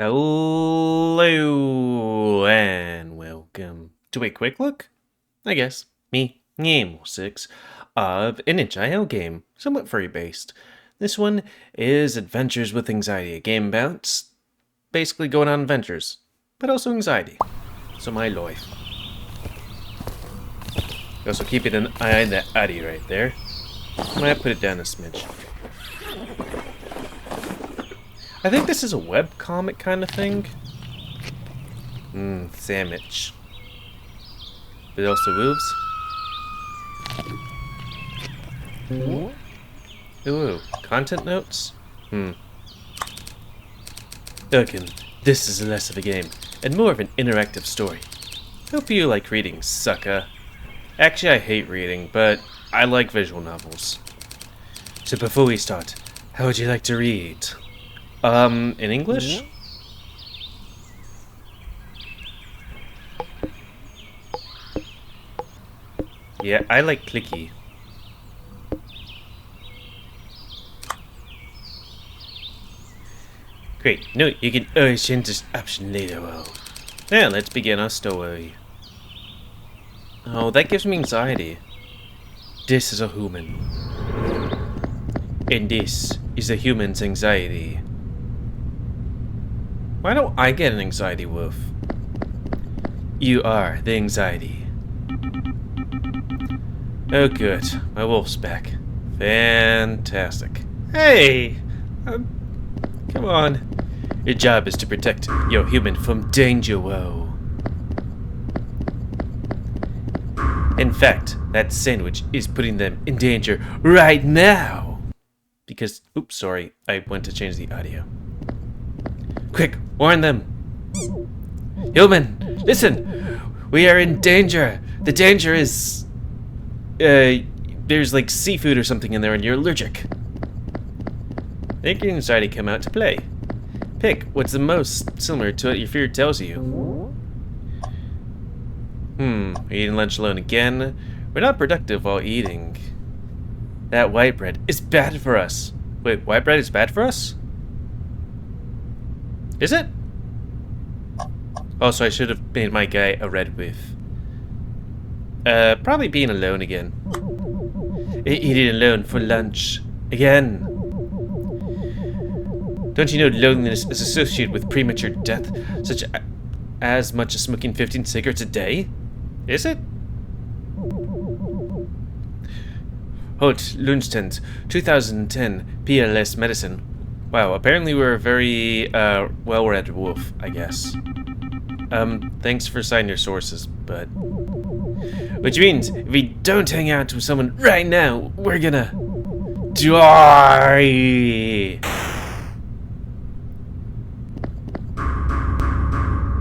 Hello and welcome to a quick look, I guess, me, Nemo6, of an itch.io game, somewhat furry based. This one is Adventures with Anxiety, a game about basically going on adventures, but also anxiety. So my life. Also keeping an eye on that Addy right there. I might put it down a smidge. I think this is a webcomic kind of thing. Sandwich. But also wolves. Ooh, content notes? Again, this is less of a game, and more of an interactive story. Hope you like reading, sucker. Actually, I hate reading, but I like visual novels. So before we start, how would you like to read? In English? Yeah, I like clicky. Great. No, you can always change this option later. Well, now let's begin our story. Oh, that gives me anxiety. This is a human. And this is a human's anxiety. Why don't I get an anxiety, Wolf? You are the anxiety. Oh good, my wolf's back. Fantastic. Hey! Come on. Your job is to protect your human from danger, whoa. In fact, that sandwich is putting them in danger right now. Because, oops, sorry, I went to change the audio. Quick, warn them. Human, listen. We are in danger. The danger is... there's like seafood or something in there and you're allergic. Make your anxiety come out to play. Pick what's the most similar to what your fear tells you. Eating lunch alone again. We're not productive while eating. That white bread is bad for us. Wait, white bread is bad for us? Is it? Also, I should have made my guy a red whiff. Probably being alone again. Eating alone for lunch. Again. Don't you know loneliness is associated with premature death, such as much as smoking 15 cigarettes a day? Is it? Holt Lundsted's 2010 PLS Medicine. Wow, apparently we're a very well-read wolf, I guess. Thanks for citing your sources, but... Which means, if we don't hang out with someone right now, we're gonna... die!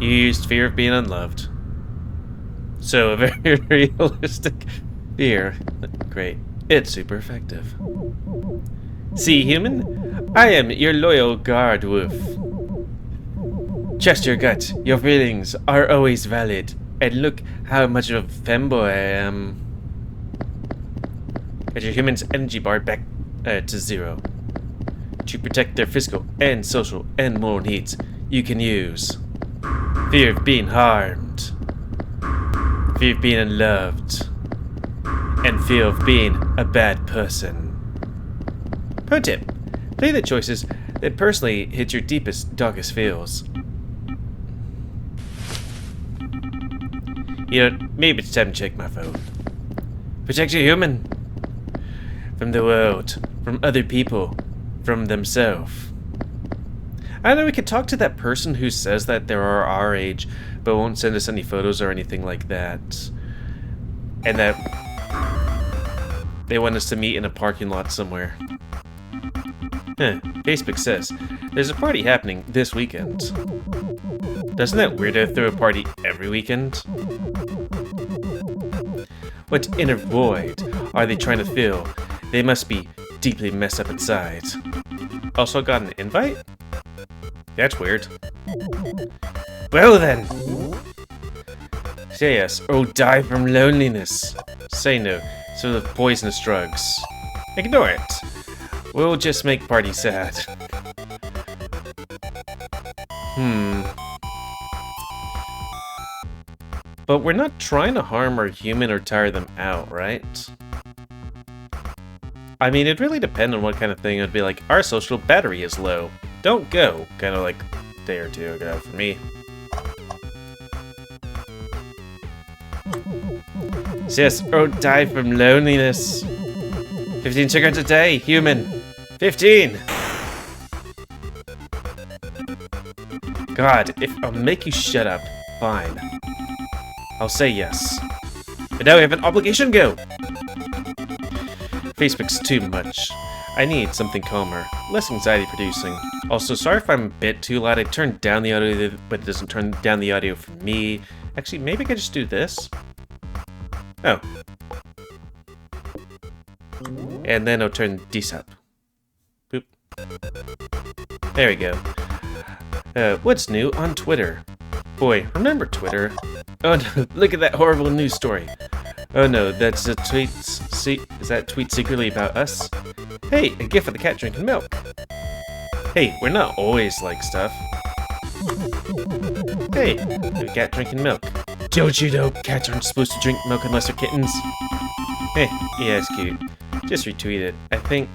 You used fear of being unloved. So, a very realistic fear. Great. It's super effective. See, human? I am your loyal guard wolf. Trust your gut. Your feelings are always valid. And look how much of a femboy I am. Get your human's energy bar back to 0. To protect their physical and social and moral needs, you can use fear of being harmed, fear of being unloved, and fear of being a bad person. Pro tip: play the choices that personally hit your deepest, darkest feels. You know, maybe it's time to check my phone. Protect your human. From the world, from other people, from themselves. I know we could talk to that person who says that they're our age, but won't send us any photos or anything like that. And that they want us to meet in a parking lot somewhere. Facebook says, there's a party happening this weekend. Doesn't that weirdo throw a party every weekend? What inner void are they trying to fill? They must be deeply messed up inside. Also got an invite? That's weird. Well then! Say yes, or die from loneliness. Say no, so the poisonous drugs. Ignore it. We'll just make party sad. But we're not trying to harm our human or tire them out, right? I mean, it'd really depend on what kind of thing. It'd be like, our social battery is low. Don't go. Kind of like a day or two ago for me. Yes, or die from loneliness. 15 cigarettes a day, human. 15! God, if I'll make you shut up, fine. I'll say yes. But now we have an obligation, go! Facebook's too much. I need something calmer, less anxiety producing. Also, sorry if I'm a bit too loud. I turned down the audio, but it doesn't turn down the audio for me. Actually, maybe I could just do this. Oh. And then I'll turn this up. Boop. There we go. What's new on Twitter? Boy, remember Twitter? Oh no, look at that horrible news story. Oh no, that's a tweet. Is that tweet secretly about us? Hey, a gift for the cat drinking milk. Hey, we're not always like stuff. Hey, the cat drinking milk. Don't you know cats aren't supposed to drink milk unless they're kittens? Hey, yeah, it's cute. Just retweet it. I think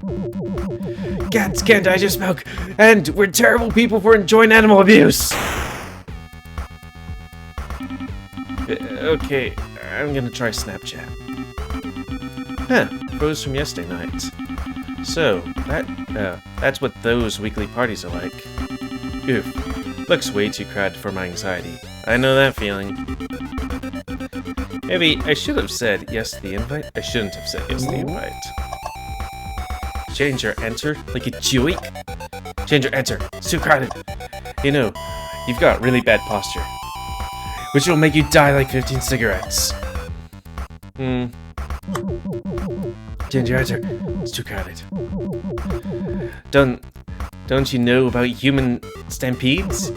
cats can't digest milk, and we're terrible people for enjoying animal abuse. Okay, I'm gonna try Snapchat. Huh, photos from yesterday night. So, that's what those weekly parties are like. Oof, looks way too crowded for my anxiety. I know that feeling. Maybe I should have said yes to the invite. I shouldn't have said yes to the invite. Change your answer like a joke? Change your answer. It's too crowded. You know, you've got really bad posture. Which will make you die like 15 cigarettes. Change your answer. It's too crowded. Don't you know about human stampedes?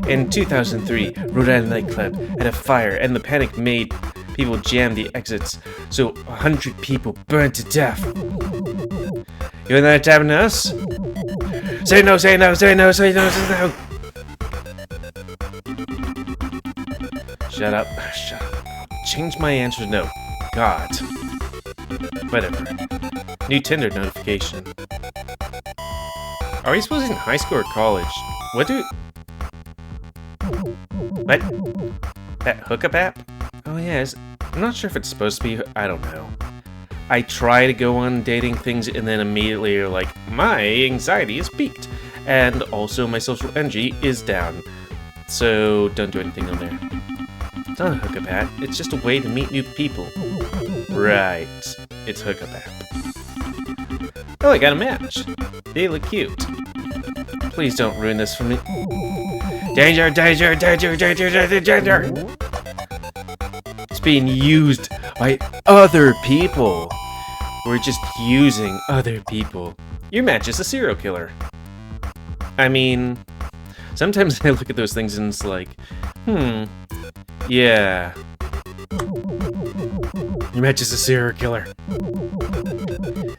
In 2003, Rhode Island nightclub had a fire and the panic made people jam the exits, so 100 people burned to death. You want that to happen to us? Say no, say no, say no, say no, say no! Shut up. Shut up. Change my answer to no. God. Whatever. New Tinder notification. Are we supposed in high school or college? What? That hookup app? Oh yeah, I'm not sure if it's supposed to be. I don't know. I try to go on dating things and then immediately you're like, my anxiety is peaked. And also my social energy is down. So don't do anything on there. It's not a hookup app, it's just a way to meet new people. Right, it's hookup app. Oh, I got a match. They look cute. Please don't ruin this for me. Danger, danger, danger, danger, danger, danger! It's being used by other people. We're just using other people. Your match is a serial killer. I mean, sometimes I look at those things and it's like, yeah. Your match is a serial killer.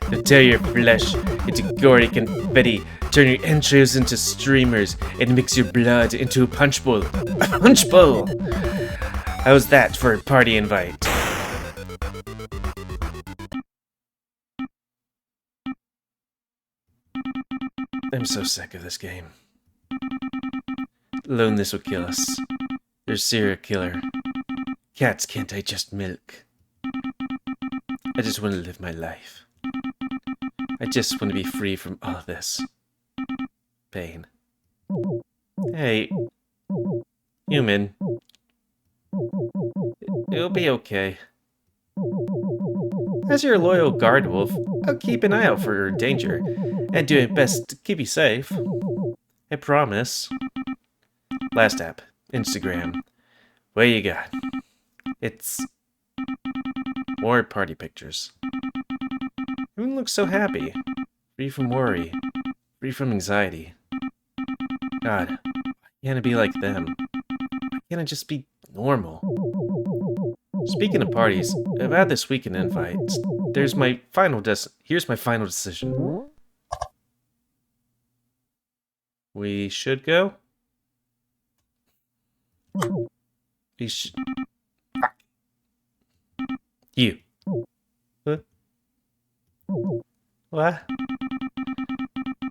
They'll tear your flesh into gory confetti, turn your entrails into streamers, and mix your blood into a punch bowl. A punch bowl! How's that for a party invite? I'm so sick of this game. Loneliness will kill us. There's a serial killer. Cats can't digest milk. I just want to live my life. I just want to be free from all of this pain. Hey, human. It'll be okay. As your loyal guard wolf, I'll keep an eye out for your danger and do my best to keep you safe. I promise. Last app, Instagram. What you got? It's more party pictures. Everyone looks so happy. Free from worry. Free from anxiety. God, why can't I be like them? Why can't I just be normal? Speaking of parties, I've had this weekend invite. Here's my final decision. We should go? You. What? What?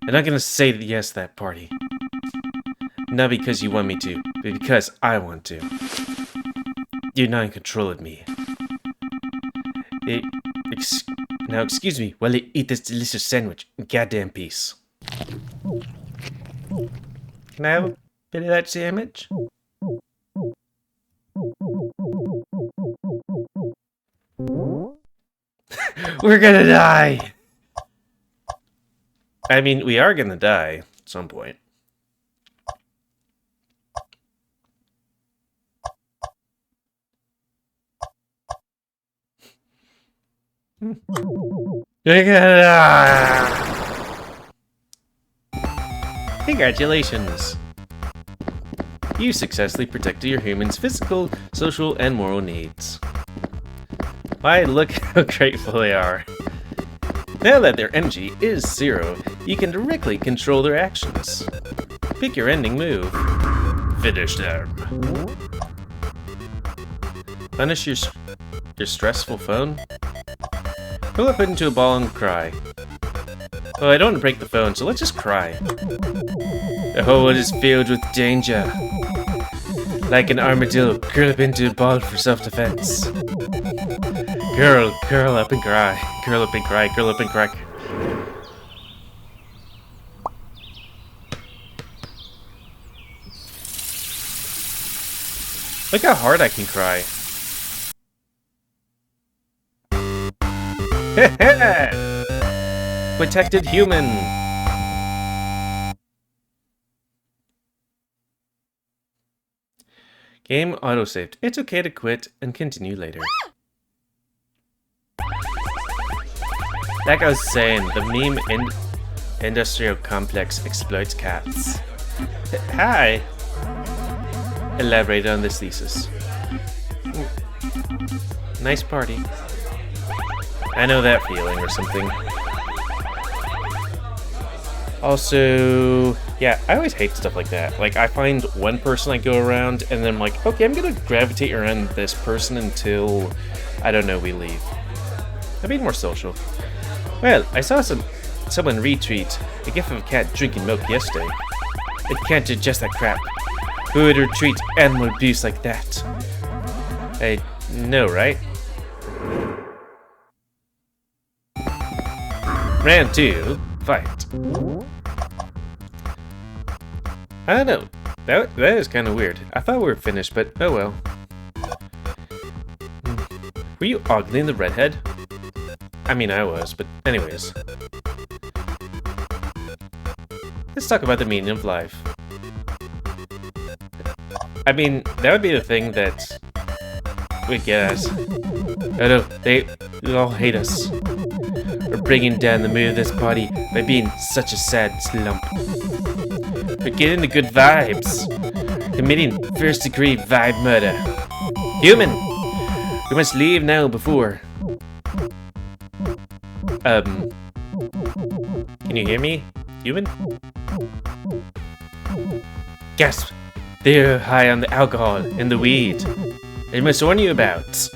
I'm not gonna say yes to that party. Not because you want me to, but because I want to. You're not in control of me. Now excuse me while I eat this delicious sandwich in goddamn peace. Can I have a bit of that sandwich? We're gonna die! I mean, we are gonna die at some point. We're gonna die! Congratulations! You successfully protected your humans' physical, social, and moral needs. Why, look how grateful they are. Now that their energy is 0, you can directly control their actions. Pick your ending move. Finish them. Punish your stressful phone? Pull up into a ball and cry. Oh, I don't want to break the phone, so let's just cry. The whole world is filled with danger. Like an armadillo, curl up into a ball for self-defense. Curl up and cry. Curl up and cry, curl up and cry. Look how hard I can cry. Protected human. Game autosaved. It's okay to quit and continue later. Like I was saying, the meme industrial complex exploits cats. Hi. Elaborate on this thesis. Nice party. I know that feeling or something. Also, yeah, I always hate stuff like that. Like, I find one person I go around, and then I'm like, okay, I'm gonna gravitate around this person until, I don't know, we leave. I'd be more social. Well, I saw someone retweet a gif of a cat drinking milk yesterday. It can't digest that crap. Who would retweet animal abuse like that? I know, right? Round 2, fight. I don't know. That is kind of weird. I thought we were finished, but oh well. Were you ogling the redhead? I mean, I was, but anyways. Let's talk about the meaning of life. I mean, that would be the thing that would get us. Oh no, they all hate us. We're bringing down the mood of this party by being such a sad slump. We're getting the good vibes. Committing first-degree vibe murder. Human! We must leave now before... Can you hear me? Human? Gasp! They're high on the alcohol and the weed. I must warn you about...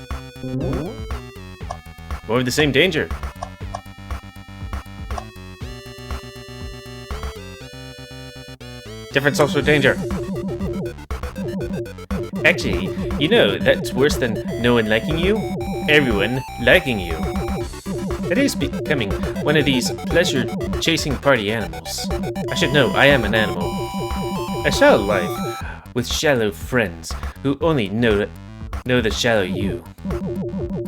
More of the same danger. Different social danger. Actually, you know, that's worse than no one liking you. Everyone liking you. That is becoming one of these pleasure-chasing party animals. I should know, I am an animal. A shallow life with shallow friends who only know the shallow you.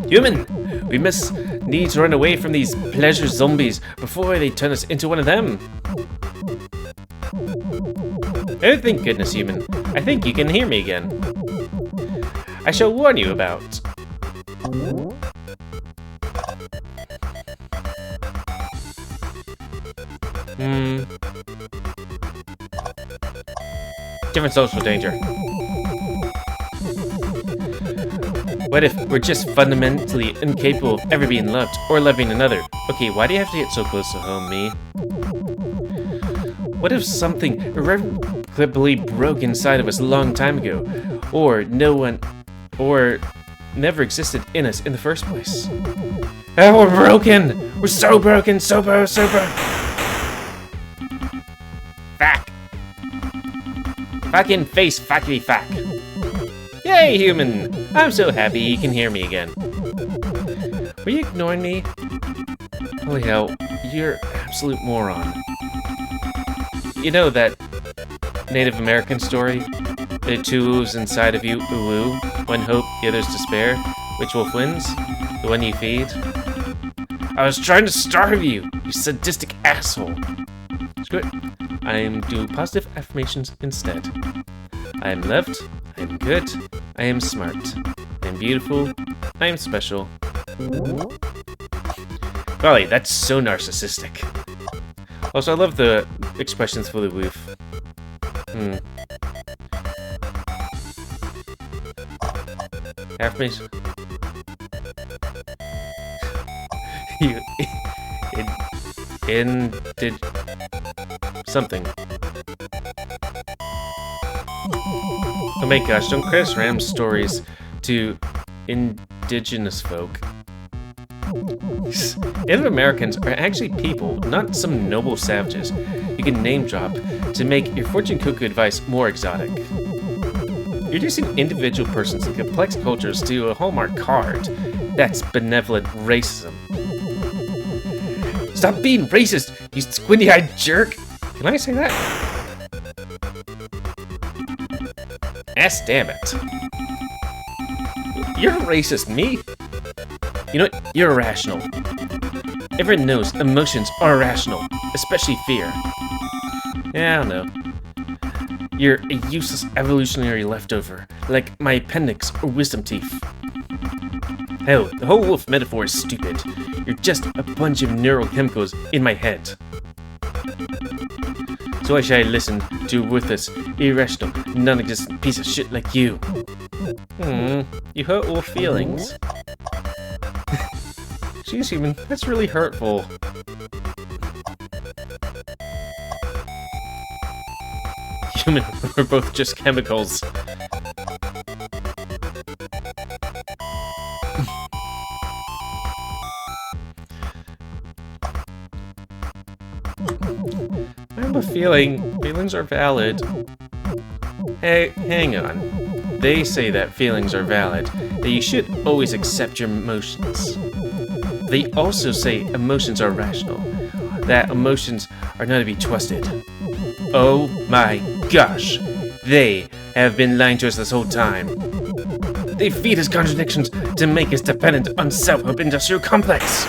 Human! We must needs run away from these pleasure zombies before they turn us into one of them. Oh, thank goodness, human. I think you can hear me again. I shall warn you about... Different social danger. What if we're just fundamentally incapable of ever being loved or loving another? Okay, why do you have to get so close to home, me? What if something irrevocably broke inside of us a long time ago? Or no one or never existed in us in the first place. Oh, we're broken! We're so broken, so broken. Fuck. Fucking face, fuckity fuck. Yay, human! I'm so happy you can hear me again. Were you ignoring me? Holy hell, you're an absolute moron. You know that Native American story? There are two wolves inside of you, ooh, one hope, the other's despair. Which wolf wins? The one you feed? I was trying to starve you, you sadistic asshole. Screw it. I'm doing positive affirmations instead. I am loved, I am good, I am smart, I am beautiful, I am special. Golly, that's so narcissistic. Also, I love the expressions for the woof. Affirmation. You did something. Oh my gosh, don't credit Ram's stories to indigenous folk. Native Americans are actually people, not some noble savages you can name drop to make your fortune cookie advice more exotic. Reducing individual persons and complex cultures to a Hallmark card, that's benevolent racism. Stop being racist, you squinty-eyed jerk! Can I say that? Ass damn it. You're racist, me? You know what? You're irrational. Everyone knows emotions are irrational, especially fear. Yeah, I don't know. You're a useless evolutionary leftover, like my appendix or wisdom teeth. Hell, the whole wolf metaphor is stupid. You're just a bunch of neurochemicals in my head. So why should I listen to a worthless, irrational, non-existent piece of shit like you? You hurt all feelings. Jeez, human, that's really hurtful. Human, we're both just chemicals. I have a feeling feelings are valid. Hey, hang on. They say that feelings are valid, that you should always accept your emotions. They also say emotions are rational, that emotions are not to be trusted. Oh my gosh, they have been lying to us this whole time. They feed us contradictions to make us dependent on self-help industrial complex.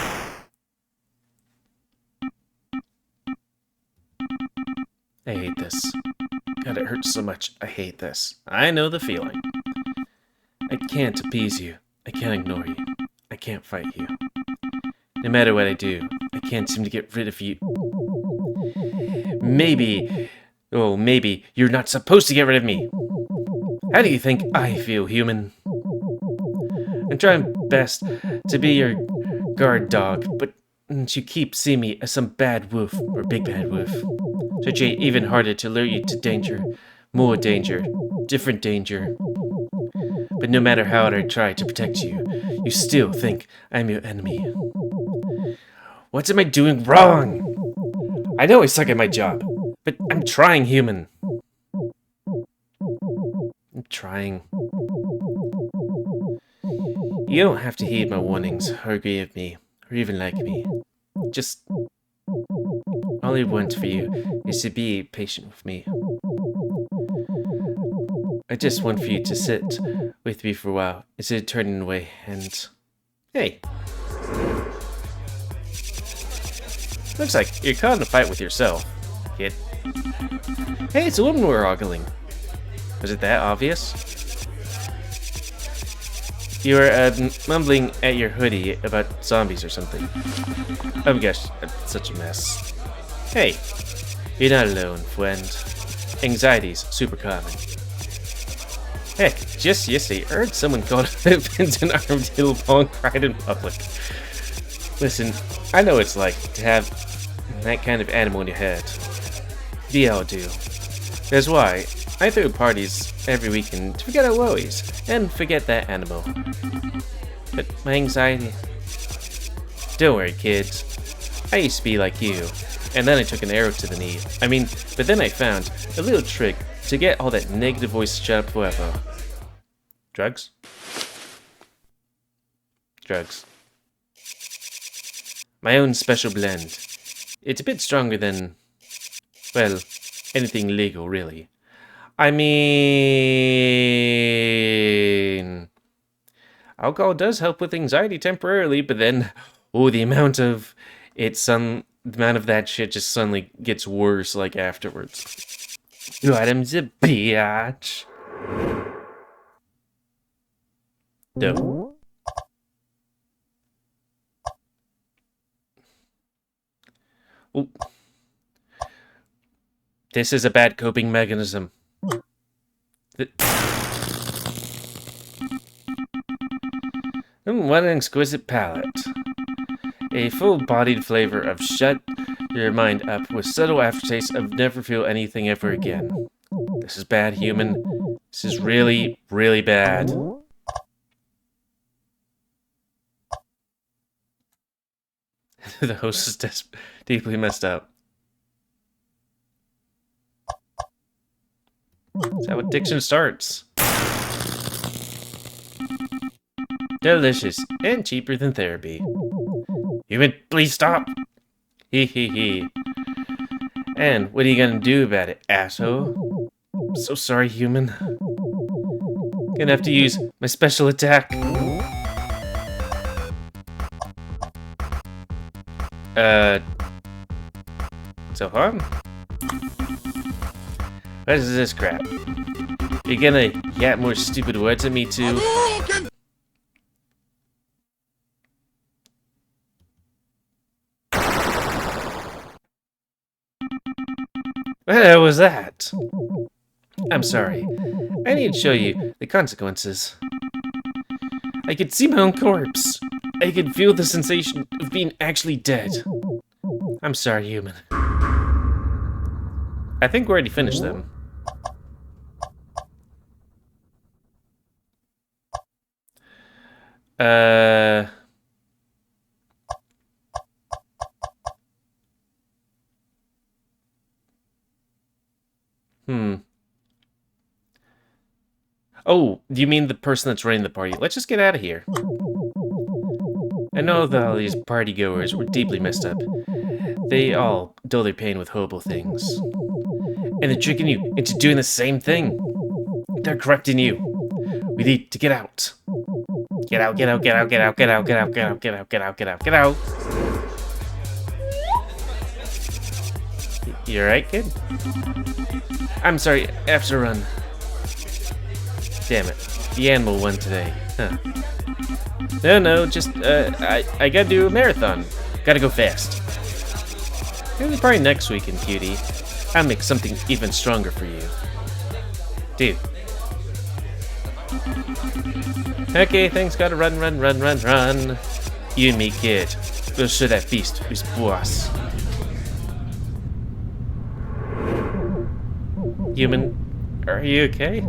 I hate this. God, it hurts so much. I hate this. I know the feeling. I can't appease you. I can't ignore you. I can't fight you. No matter what I do, I can't seem to get rid of you. Maybe you're not supposed to get rid of me. How do you think I feel, human? I'm trying best to be your guard dog, but you keep seeing me as some bad wolf or big bad wolf. So it's even harder to lure you to danger, more danger, different danger. But no matter how hard I try to protect you, you still think I'm your enemy. What am I doing wrong? I know I suck at my job, but I'm trying, human. I'm trying. You don't have to heed my warnings, or agree with me, or even like me. Just all I want for you is to be patient with me. I just want for you to sit with me for a while, instead of turning away and... Hey! Looks like you're caught in a fight with yourself, kid. Hey, it's a woman we're ogling. Was it that obvious? You were mumbling at your hoodie about zombies or something. Oh my gosh, that's such a mess. Hey, you're not alone, friend. Anxiety's super common. Heck, just yesterday, I heard someone called an armed hill pong cried in public. Listen, I know what it's like to have that kind of animal in your head. We all do. That's why I throw parties every weekend to forget our worries and forget that animal. But my anxiety... Don't worry, kids. I used to be like you, and then I took an arrow to the knee. But then I found a little trick to get all that negative voice shut up forever. Drugs? Drugs. My own special blend. It's a bit stronger than, well, anything legal, really. Alcohol does help with anxiety temporarily, but then, the amount of that shit just suddenly gets worse, like, afterwards. Adam's a biatch. Dope. Ooh. This is a bad coping mechanism. What an exquisite palate. A full-bodied flavor of shut your mind up with subtle aftertaste of never feel anything ever again. This is bad, human. This is really, really bad. The host is deeply messed up. That's how addiction starts. Delicious and cheaper than therapy. Human, please stop. Hee hee hee. And what are you gonna do about it, asshole? I'm so sorry, human. Gonna have to use my special attack. So fun? What is this crap? You gonna yap more stupid words at me too? What the hell was that? I'm sorry. I need to show you the consequences. I could see my own corpse. I could feel the sensation of being actually dead. I'm sorry, human. I think we already finished them. Oh, do you mean the person that's running the party? Let's just get out of here. I know that all these partygoers were deeply messed up. They all dull their pain with horrible things. And they're tricking you into doing the same thing. They're corrupting you. We need to get out. Get out, get out, get out, get out, get out, get out, get out, get out, get out, get out, get out. You alright, kid? I'm sorry, I have to run. Damn it. The animal won today. Huh. No, just, I gotta do a marathon. Gotta go fast. Maybe probably next weekend, cutie. I'll make something even stronger for you. Dude. Okay, thanks, gotta run. You and me, kid. We'll show that beast who's boss. Human, are you okay?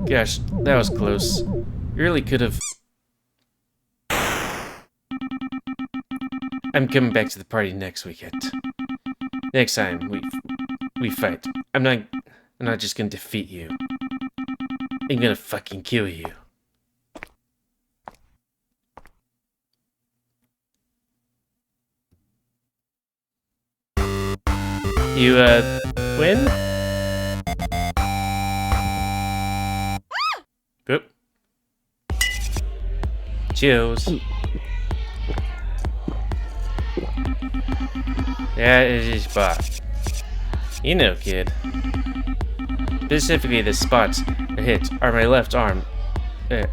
Gosh, that was close. You really could have... I'm coming back to the party next weekend. Next time we fight, I'm not just gonna defeat you. I'm gonna fucking kill you. You win? Oop. Cheers. That is his spot. You know, kid. Specifically, the spots I hit are my left arm,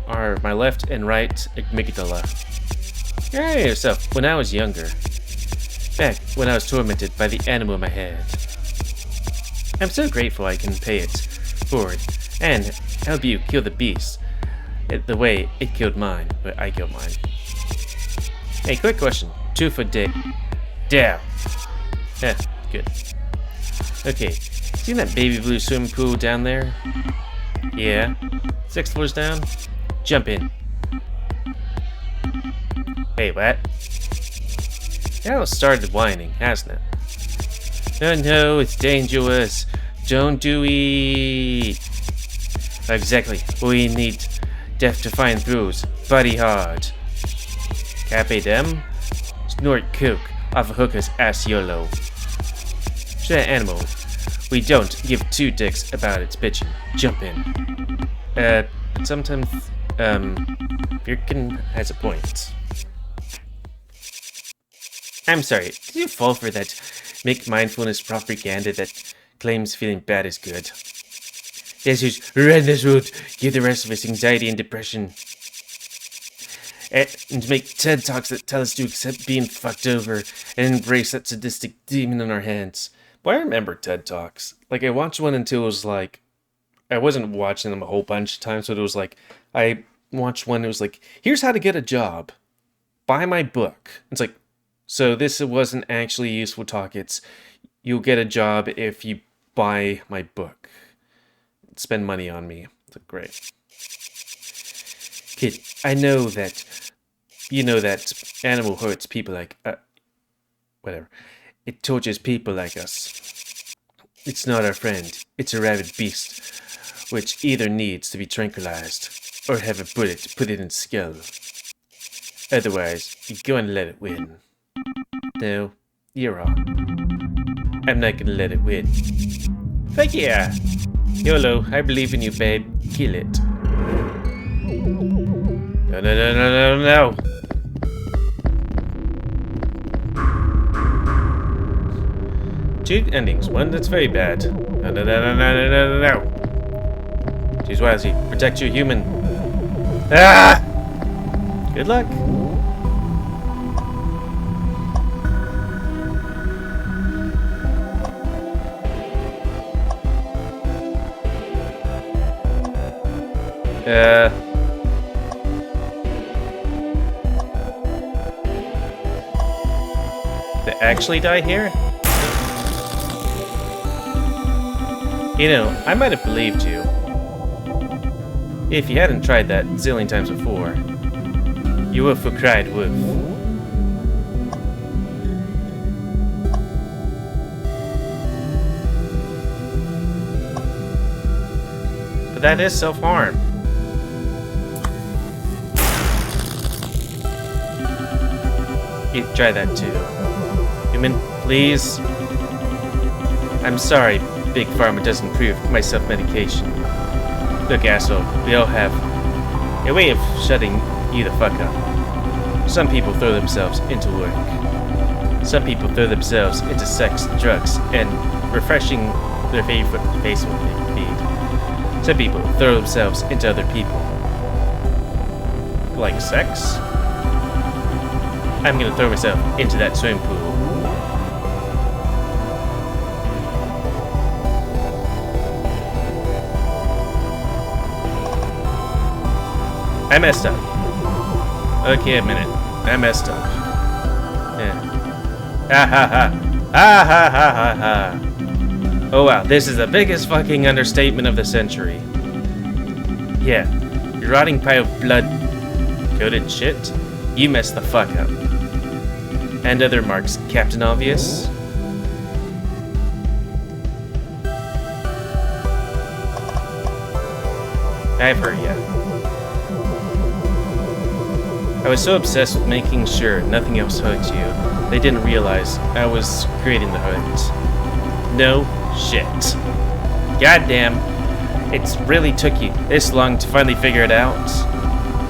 are my left and right amygdala. You know yourself, when I was younger, back when I was tormented by the animal in my head. I'm so grateful I can pay it forward and help you kill the beast the way it killed mine, but I killed mine. Hey, quick question. 2 foot dick. Down. Yeah, good. Okay, See that baby blue swimming pool down there? Yeah. 6 floors down? Jump in. Hey, what? Now it started whining, hasn't it? Oh no, it's dangerous. Don't do it. Exactly. We need death-defying throws. Body hard. Cafe dem? Snort coke off a hooker's ass YOLO. Shit animal. We don't give two dicks about its bitching. Jump in. But sometimes, Birkin has a point. I'm sorry, did you fall for that make mindfulness propaganda that claims feeling bad is good? Yes, who's run this road, give the rest of us anxiety and depression. And make TED Talks that tell us to accept being fucked over and embrace that sadistic demon in our hands. But I remember TED Talks. Like, I watched one until it was like, I wasn't watching them a whole bunch of times, so it was like, I watched one, it was like, here's how to get a job. Buy my book. It's like, so this wasn't actually useful talk, it's, you'll get a job if you buy my book. Spend money on me. It's like, great. Kid, I know that, you know that animal hurts people like, whatever. It tortures people like us. It's not our friend. It's a rabid beast, which either needs to be tranquilized, or have a bullet put in its skull. Otherwise, you go and let it win. No, you're wrong. I'm not gonna let it win. Fuck yeah! YOLO, I believe in you, babe. Kill it. No, no, no, no, no, no! Two endings. One that's very bad. No, no, no, no, no, no, no, no. Choose wisely. Protect your human. Ah! Good luck. They actually die here? You know, I might have believed you. If you hadn't tried that zillion times before. You wolf who cried wolf. But that is self-harm. You try that too. Human, please. I'm sorry, Big Pharma doesn't approve my self-medication. Look, asshole, we all have a way of shutting you the fuck up. Some people throw themselves into work. Some people throw themselves into sex, drugs, and refreshing their favorite Facebook feed. Some people throw themselves into other people. Like sex? I'm gonna throw myself into that swimming pool. I messed up. Okay, a minute. I messed up. Yeah. Ha ha ha. Ha ha ha ha ha. Oh wow, this is the biggest fucking understatement of the century. Yeah. You rotting pile of blood-coated shit. You messed the fuck up. And other marks, Captain Obvious. I've heard ya. I was so obsessed with making sure nothing else hurt you, they didn't realize I was creating the hurt. No shit. Goddamn. It's really took you this long to finally figure it out.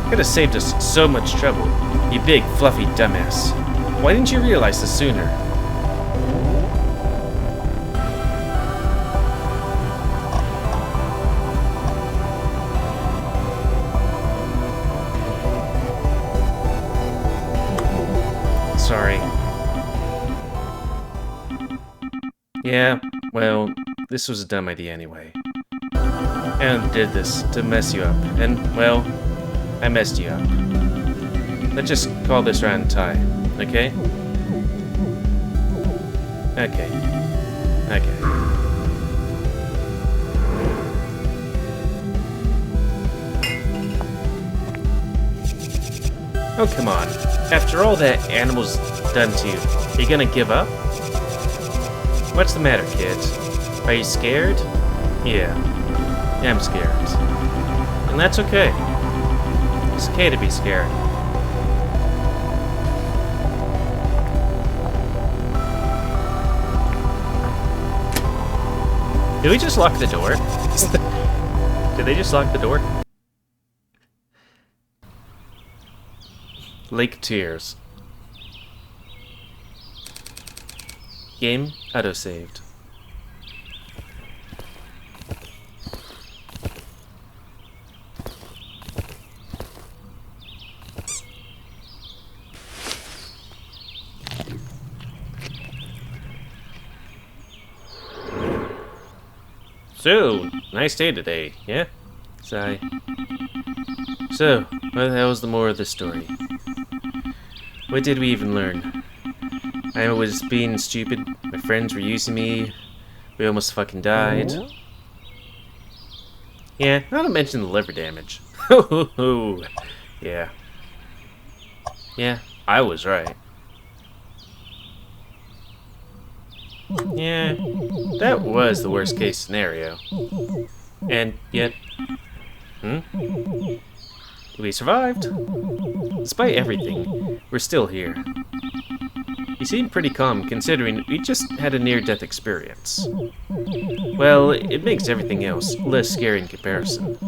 Could have saved us so much trouble, you big fluffy dumbass. Why didn't you realize this sooner? Sorry. Yeah, well, this was a dumb idea anyway. And did this to mess you up, and, well, I messed you up. Let's just call this round tie, okay? Okay. Okay. Oh, come on. After all that animal's done to you, are you gonna give up? What's the matter, kids? Are you scared? Yeah, I'm scared. And that's okay. It's okay to be scared. Did we just lock the door? Did they just lock the door? Lake Tears. Game autosaved. So, nice day today, yeah? Sigh. So, what the hell was the moral of the story? What did we even learn? I was being stupid, my friends were using me, we almost fucking died. Yeah, not to mention the liver damage. Yeah. Yeah, I was right. Yeah, that was the worst case scenario. And yet... we survived. Despite everything, we're still here. You seem pretty calm considering we just had a near-death experience. Well, it makes everything else less scary in comparison.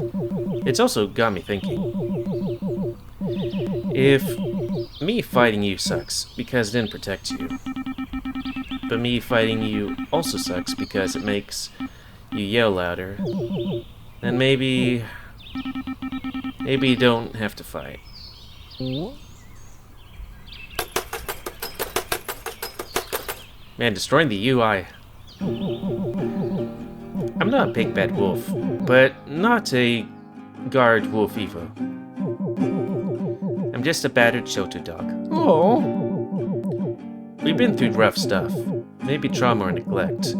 It's also got me thinking. If me fighting you sucks because it didn't protect you, but me fighting you also sucks because it makes you yell louder, then maybe you don't have to fight. Man, destroying the UI. I'm not a big bad wolf, but not a guard wolf either. I'm just a battered shelter dog. Oh. We've been through rough stuff. Maybe trauma or neglect.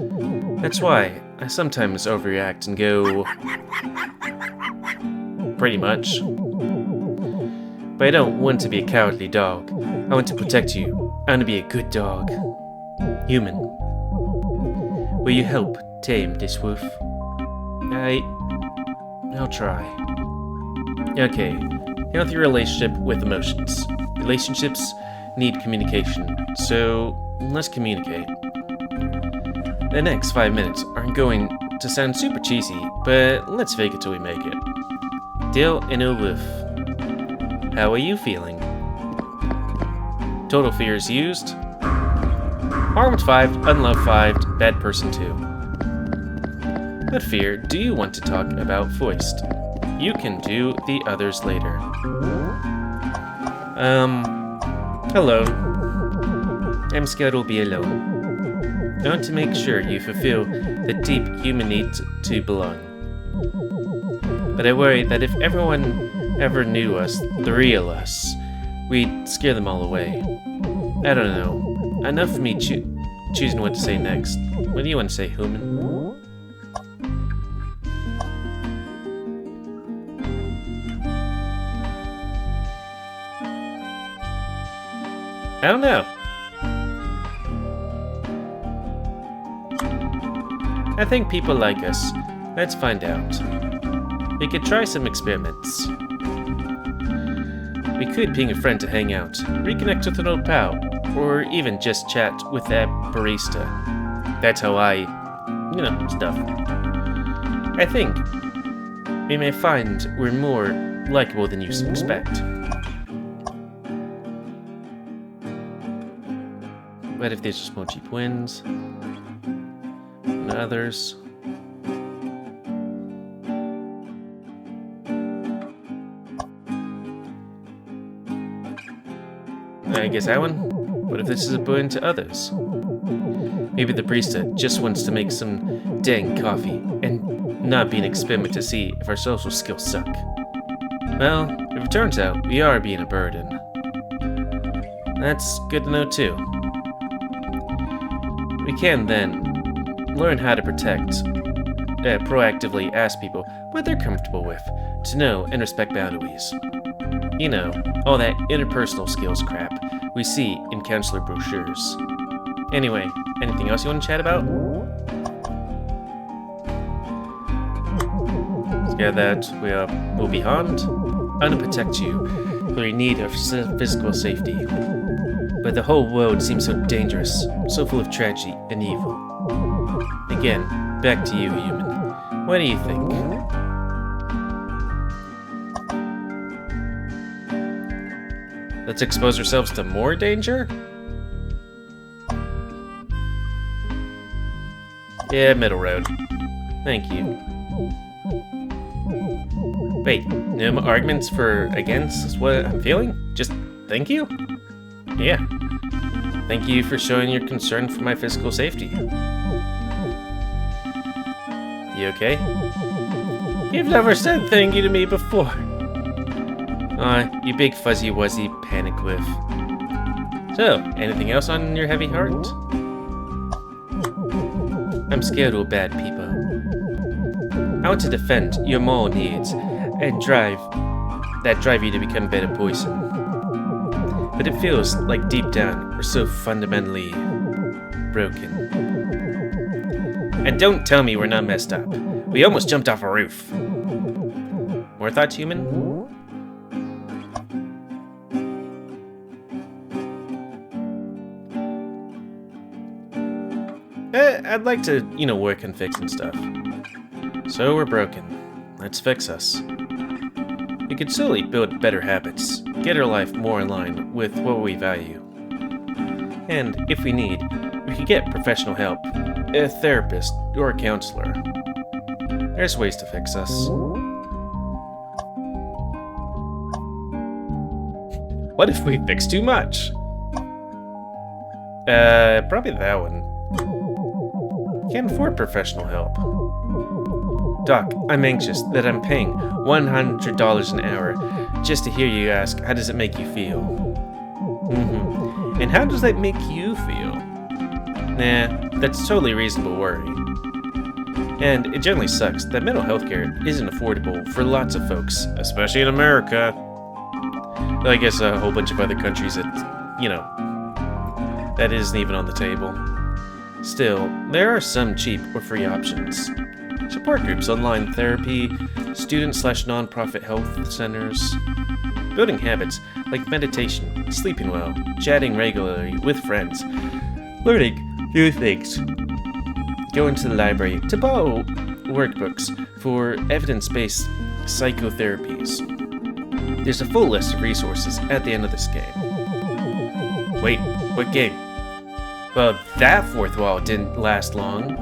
That's why I sometimes overreact and go... pretty much. But I don't want to be a cowardly dog. I want to protect you. I want to be a good dog. Human. Will you help tame this wolf? I'll try. Okay. Healthy relationship with emotions. Relationships need communication, so let's communicate. The next 5 minutes aren't going to sound super cheesy, but let's fake it till we make it. Deal in a wolf. How are you feeling? Total fears used. Armed 5, unloved 5, bad person 2. What fear do you want to talk about first? You can do the others later. Hello. I'm scared I'll be alone. I want to make sure you fulfill the deep human need to belong. But I worry that if everyone ever knew us, the real us, we'd scare them all away. I don't know. Enough of me choosing what to say next. What do you want to say, human? I don't know. I think people like us. Let's find out. We could try some experiments. We could ping a friend to hang out, reconnect with an old pal, or even just chat with that barista. That's how stuff. I think we may find we're more likable than you expect. What if there's just more cheap wins than others? I guess that one? What if this is a boon to others? Maybe the barista just wants to make some dang coffee and not be an experiment to see if our social skills suck. Well, if it turns out we are being a burden, that's good to know too. We can then learn how to proactively ask people what they're comfortable with, to know and respect boundaries. You know, all that interpersonal skills crap we see in counselor brochures. Anyway, anything else you want to chat about? Scared that we'll be harmed? I want to protect you for your need of physical safety. But the whole world seems so dangerous, so full of tragedy and evil. Again, back to you, human. What do you think? Let's expose ourselves to more danger? Yeah, middle road. Thank you. Wait, no more arguments for against what I'm feeling? Just thank you? Yeah. Thank you for showing your concern for my physical safety. You okay? You've never said thank you to me before. You big fuzzy wuzzy panic whiff. So, anything else on your heavy heart? I'm scared of bad people. I want to defend your moral needs and drive you to become better poison. But it feels like deep down we're so fundamentally broken. And don't tell me we're not messed up. We almost jumped off a roof. More thoughts, human? I'd like to, work on fixing stuff. So we're broken. Let's fix us. We could slowly build better habits, get our life more in line with what we value. And if we need, we could get professional help, a therapist or a counselor. There's ways to fix us. What if we fix too much? Probably that one. Can't afford professional help. Doc, I'm anxious that I'm paying $100 an hour just to hear you ask, how does it make you feel? And how does that make you feel? Nah, that's totally reasonable worry. And it generally sucks that mental health care isn't affordable for lots of folks, especially in America. I guess a whole bunch of other countries that, that isn't even on the table. Still, there are some cheap or free options. Support groups, online therapy, student/nonprofit health centers. Building habits like meditation, sleeping well, chatting regularly with friends, learning new things. Going to the library to borrow workbooks for evidence-based psychotherapies. There's a full list of resources at the end of this game. Wait, what game? Well, that fourth wall didn't last long.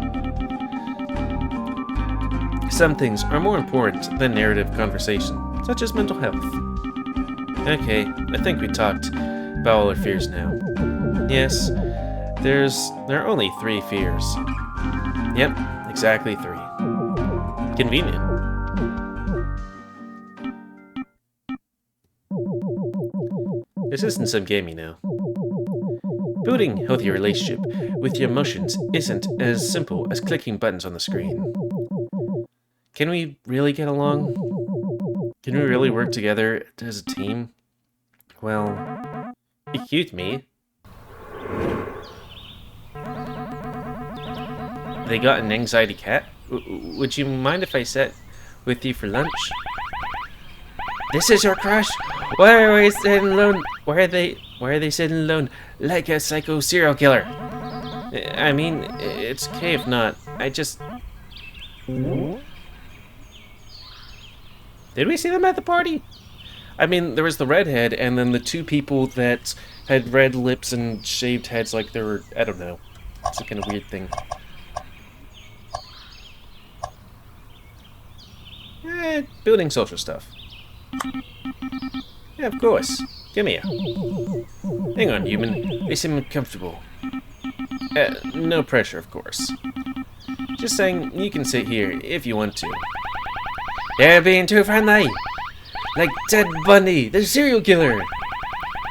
Some things are more important than narrative conversation, such as mental health. Okay, I think we talked about all our fears now. Yes, there are only 3 fears. Yep, exactly 3. Convenient. This isn't some game, Building a healthy relationship with your emotions isn't as simple as clicking buttons on the screen. Can we really get along? Can we really work together as a team? Well, excuse me. They got an anxiety cat? Would you mind if I sat with you for lunch? This is your crush? Why are we sitting alone? Why are they sitting alone like a psycho serial killer? I mean, it's okay if not. I just... Did we see them at the party? I mean, there was the redhead, and then the 2 people that had red lips and shaved heads like they were... I don't know. It's a kind of weird thing. Building social stuff. Yeah, of course. Come here. Hang on, human. They seem uncomfortable. No pressure, of course. Just saying, you can sit here if you want to. They're being too friendly! Like Ted Bundy, the serial killer!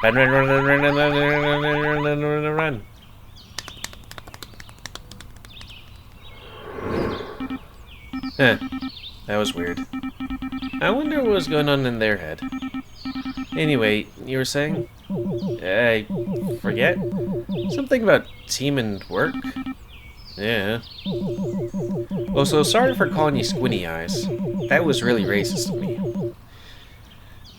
Run, run, run, run, run, run, run, run, run, run, run, run, run. Huh. That was weird. I wonder what was going on in their head. Anyway, you were saying? I forget? Something about team and work? Yeah. Also, sorry for calling you squinty eyes. That was really racist of me.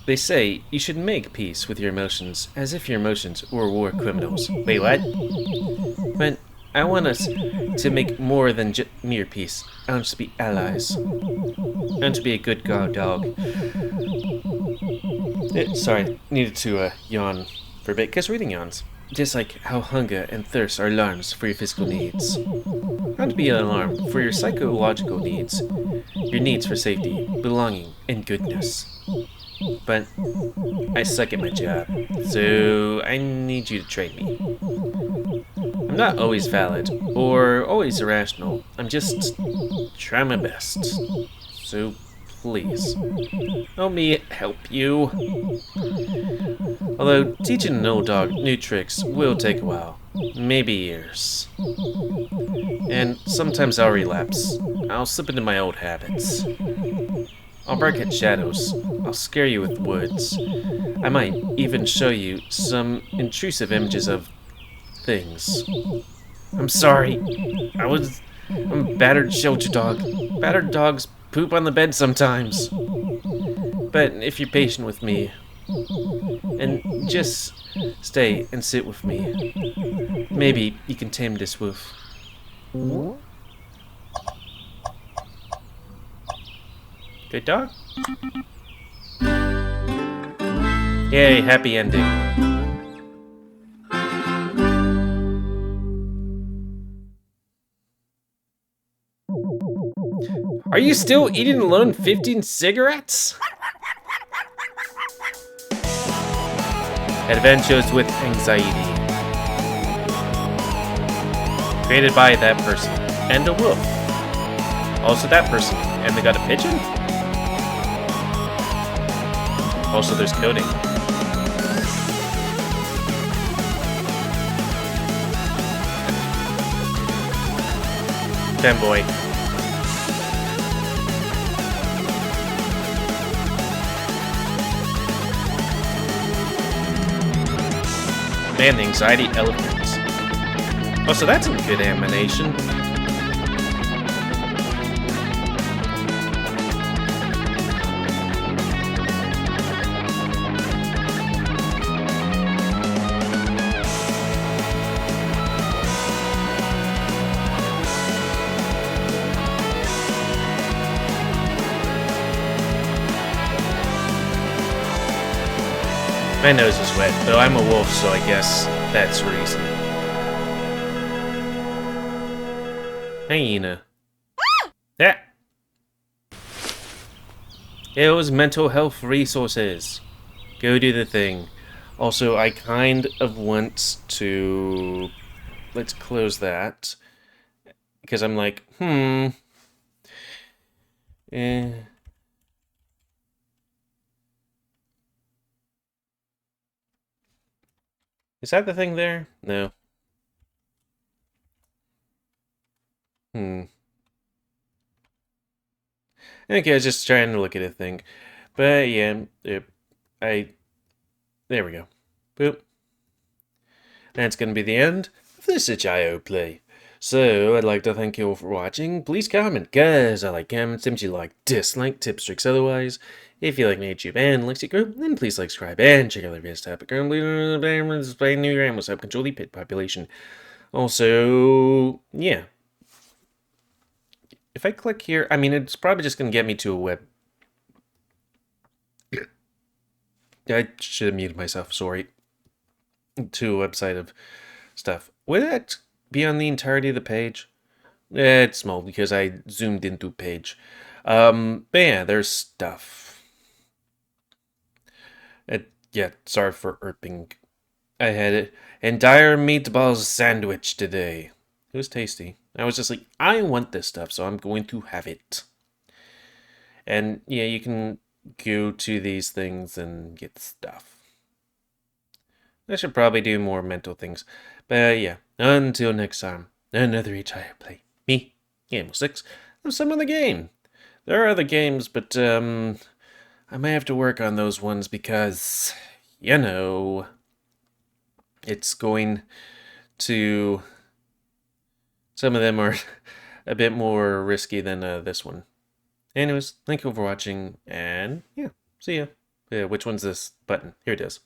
They say you should make peace with your emotions as if your emotions were war criminals. Wait, what? But I want us to make more than mere peace. I want us to be allies. I want to be a good dog. Sorry, needed to yawn for a bit, because reading yawns. Just like how hunger and thirst are alarms for your physical needs. I want to be an alarm for your psychological needs. Your needs for safety, belonging, and goodness. But I suck at my job, so I need you to train me. I'm not always valid, or always irrational. I'm just trying my best. So please, help me help you. Although teaching an old dog new tricks will take a while, maybe years. And sometimes I'll relapse. I'll slip into my old habits. I'll bark at shadows. I'll scare you with words. I might even show you some intrusive images of things. I'm sorry. I'm a battered shelter dog. Battered dogs poop on the bed sometimes. But if you're patient with me, and just stay and sit with me, maybe you can tame this wolf. Good dog? Yay, happy ending. Are you still eating alone 15 cigarettes? Adventures with Anxiety. Created by that person and a wolf. Also that person. And they got a pigeon? Also there's coding. Fanboy. Man, the Anxiety Elephants. Oh, so that's some good animation. My nose is wet, though I'm a wolf, so I guess that's the reason. Hyena. Yeah. It was mental health resources. Go do the thing. Also, I kind of want to... Let's close that. Because I'm like, Is that the thing there? No. Okay, I was just trying to look at a thing. But yeah, there we go. Boop. That's going to be the end of this itch.io play. So, I'd like to thank you all for watching. Please comment, guys. I like comments, tips you like, dislike, tips, tricks, otherwise. If you like my YouTube and likes it group, then please like, subscribe, and check out the videos topic. Currently, display new animals help control the pit population. Also, yeah. If I click here, I mean, it's probably just going to get me to a web. I should have muted myself, sorry. To a website of stuff. Would that be on the entirety of the page? It's small because I zoomed into page. But yeah, there's stuff. Yeah, sorry for irping. I had an entire meatballs sandwich today. It was tasty. I was just like, I want this stuff, so I'm going to have it. And yeah, you can go to these things and get stuff. I should probably do more mental things. But yeah, until next time, another itch.io play. Me, Gamble6, of some other game. There are other games, but I may have to work on those ones because, you know, it's going to... Some of them are a bit more risky than this one. Anyways, thank you for watching, and yeah, see ya. Which one's this button? Here it is.